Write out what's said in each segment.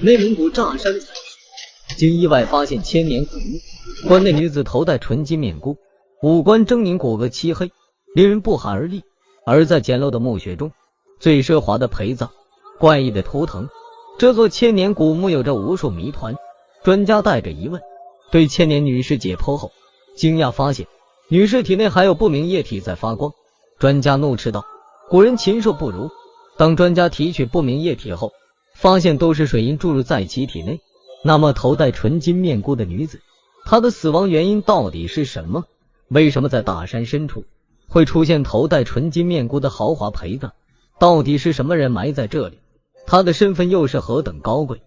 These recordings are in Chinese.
內蒙古炸山採石，經意外發現千年古墓，棺內女子頭戴純金面箍，五官狰狞，骨骼漆黑，令人不寒而栗。而在簡陋的墓穴中，最奢華的陪葬，怪異的圖騰，這座千年古墓有着無數謎團。專家帶着疑問對千年女屍解剖後，驚訝發現女屍體內還有不明液體在發光。專家怒斥道：古人禽獸不如！當專家提取不明液体後，發現都是水银注入在其體內。那麼头戴纯金面箍的女子，她的死亡原因到底是什麼？為什麼在大山深處會出現頭戴純金面箍的豪華陪葬？到底是什麼人埋在這裡？她的身份又是何等高貴？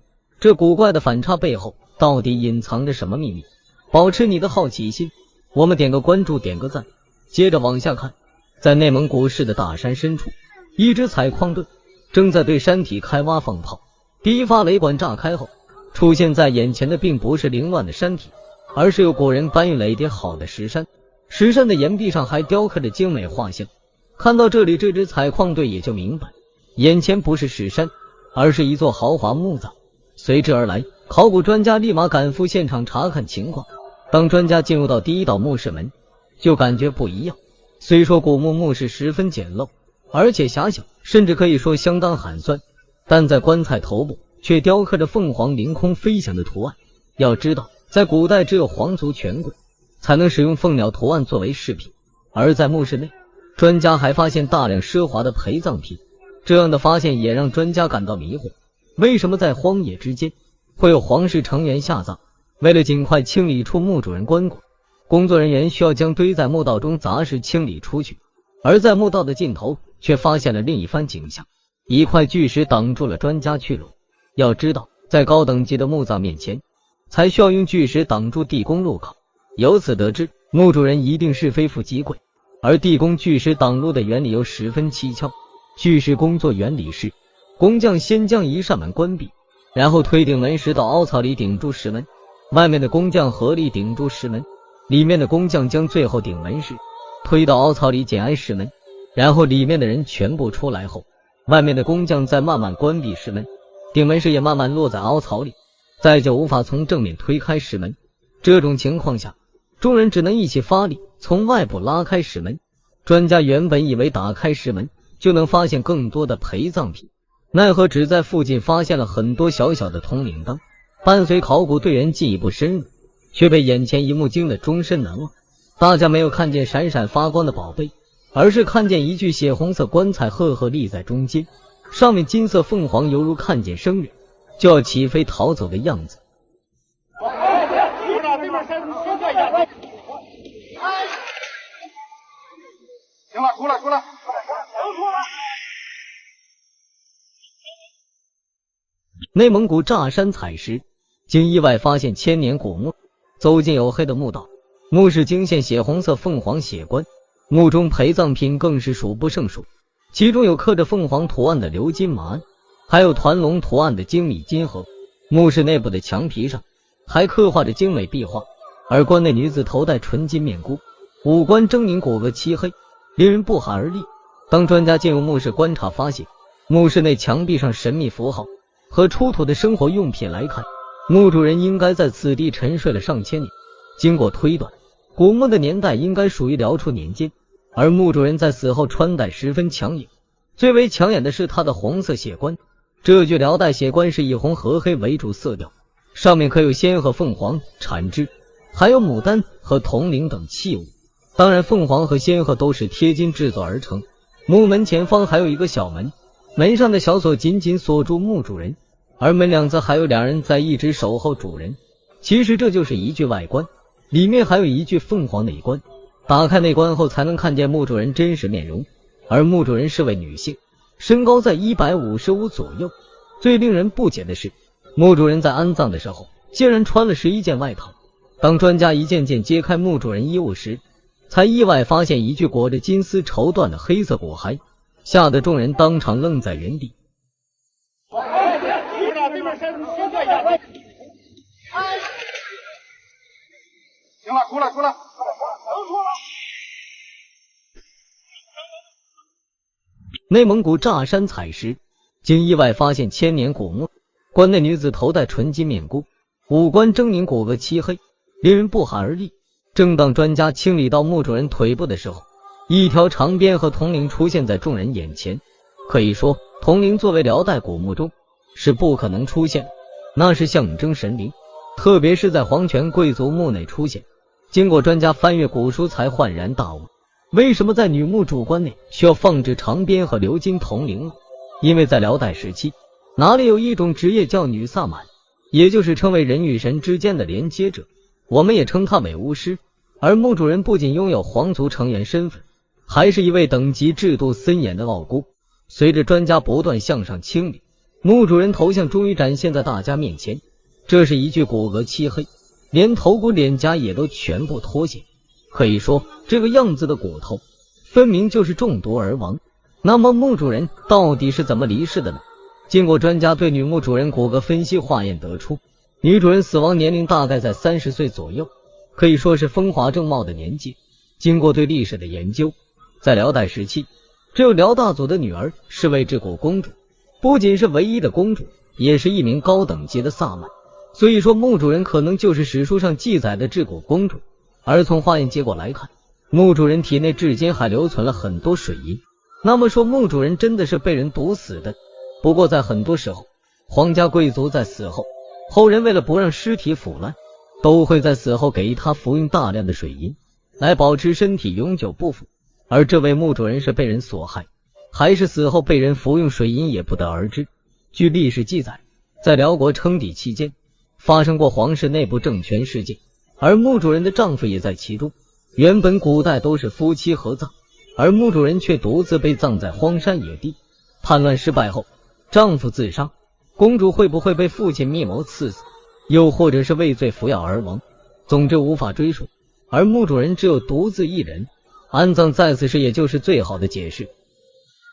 這古怪的反差背後到底隱藏着什麼秘密？保持你的好奇心，我們點個關注，點個讚。接着往下看，在內蒙古市的大山深處，一支採礦隊正在对山體開挖放炮。第一發雷管炸開後，出現在眼前的並不是凌亂的山體，而是由古人搬運垒疊好的石山。石山的岩壁上還雕刻着精美畫像。看到這裡，這支採礦隊也就明白，眼前不是石山，而是一座豪華墓葬。隨之而来，考古專家立馬趕赴現場查看情況。當專家進入到第一道墓室門，就感覺不一樣。雖說古墓墓室十分簡陋，而且狹小，甚至可以說相當寒酸，但在棺材頭部卻雕刻着鳳凰凌空飛翔的圖案。要知道，在古代只有皇族权貴才能使用鳳鳥圖案作為饰品。而在墓室內，專家還發現大量奢華的陪葬品。這樣的發現也讓专家感到迷惑，為什麼在荒野之間會有皇室成員下葬？為了盡快清理出墓主人棺椁，工作人員需要将堆在墓道中雜事清理出去。而在墓道的盡頭卻發現了另一番景象，一塊巨石擋住了專家去路。要知道，在高等級的墓葬面前，才需要用巨石擋住地宫入口。由此得知，墓主人一定是非富即貴。而地宫巨石擋路的原理又十分蹊蹺。巨石工作原理是，工匠先将一扇门关闭，然後推顶门石到凹槽裡頂住石門，外面的工匠合力頂住石門，裡面的工匠将最后頂門石推到凹槽裡紧挨石门，然後裡面的人全部出来後，外面的工匠再慢慢關閉石门，頂門石也慢慢落在凹槽裡，再就無法從正面推開石門。這種情況下，众人只能一起發力從外部拉開石門。專家原本以為打開石門就能發現更多的陪葬品，奈何只在附近發現了很多小小的铜铃铛。伴隨考古队员进一步深入，卻被眼前一幕驚得終身難忘。大家沒有看見閃閃發光的寶貝，而是看見一具血紅色棺材赫赫立在中間，上面金色鳳凰猶如看見生人就要起飛逃走的樣子。行了，出来！內蒙古炸山採石，經意外發現千年古墓。走進黝黑的墓道，墓室驚現血紅色鳳凰血棺，墓中陪葬品更是數不勝數，其中有刻着鳳凰圖案的鎏金馬鞍，還有團龍圖案的精密金盒。墓室內部的牆皮上還刻畫着精美壁畫，而棺內女子頭戴純金面箍，五官狰狞，骨骼漆黑，令人不寒而栗。當專家进入墓室觀察，發現墓室內牆壁上神秘符號和出土的生活用品來看，墓主人應該在此地沉睡了上千年。經過推斷，古墓的年代應該屬於遼初年間，而墓主人在死後穿戴十分搶眼，最為搶眼的是他的紅色血棺。這具辽代血棺是以紅和黑為主色調，上面刻有仙鹤、鳳凰、產枝，還有牡丹和銅鈴等器物。當然，鳳凰和仙鶴都是貼金制作而成。墓門前方還有一個小門，门上的小鎖緊緊鎖住墓主人，而门兩側還有2人在一直守候主人。其實这就是一具外棺，裡面還有一具鳳凰內棺。打開內棺後才能看見墓主人真實面容，而墓主人是位女性，身高在155左右。最令人不解的是，墓主人在安葬的时候竟然穿了11件外套。當專家一件件揭開墓主人衣物時，才意外發現一具裹着金絲綢緞的黑色骨骸，嚇得眾人當場愣在原地。行了，出来！內蒙古炸山採石，經意外發現千年古墓。關內女子頭戴純金面箍，五官狰狞，骨骼漆黑，令人不寒而栗。正当專家清理到墓主人腿部的时候，一条长鞭和铜铃出现在众人眼前。可以说，铜铃作为辽代古墓中是不可能出现的，那是象徵神灵，特別是在皇權貴族墓內出現。經過專家翻閱古書，才恍然大悟，為什麼在女墓主棺內需要放置長鞭和鎏金銅鈴呢？因為在遼代時期，哪裡有一種職業叫女薩滿，也就是稱為人與神之間的連接者，我們也稱他為巫師。而墓主人不僅擁有皇族成員身份，還是一位等級制度森嚴的傲孤。隨着專家不斷向上清理，墓主人頭像終於展現在大家面前。這是一具骨骼漆黑，連頭骨臉頰也都全部脫下，可以說這個樣子的骨頭分明就是中毒而亡。那麼墓主人到底是怎麼離世的呢？經過專家對女墓主人骨骼分析化驗得出，女主人死亡年齡大概在30歲左右，可以說是風華正茂的年紀。經過對歷史的研究，在遼代時期，只有遼大祖的女兒是位治國公主，不僅是唯一的公主，也是一名高等級的薩滿。所以說墓主人可能就是史書上記載的治國公主。而從化驗結果來看，墓主人體內至今還留存了很多水銀，那麼說墓主人真的是被人毒死的。不過在很多时候，皇家貴族在死後，後人為了不讓屍體腐爛，都會在死後給他服用大量的水銀，來保持身體永久不腐。而這位墓主人是被人所害，還是死後被人服用水銀也不得而知。據歷史記載，在遼國稱帝期間，發生過皇室內部政權事件，而墓主人的丈夫也在其中。原本古代都是夫妻合葬，而墓主人卻獨自被葬在荒山野地。叛亂失敗後，丈夫自殺，公主會不會被父親密謀刺死，又或者是畏罪服藥而亡？總之無法追溯，而墓主人只有獨自一人，安葬在此時也就是最好的解釋。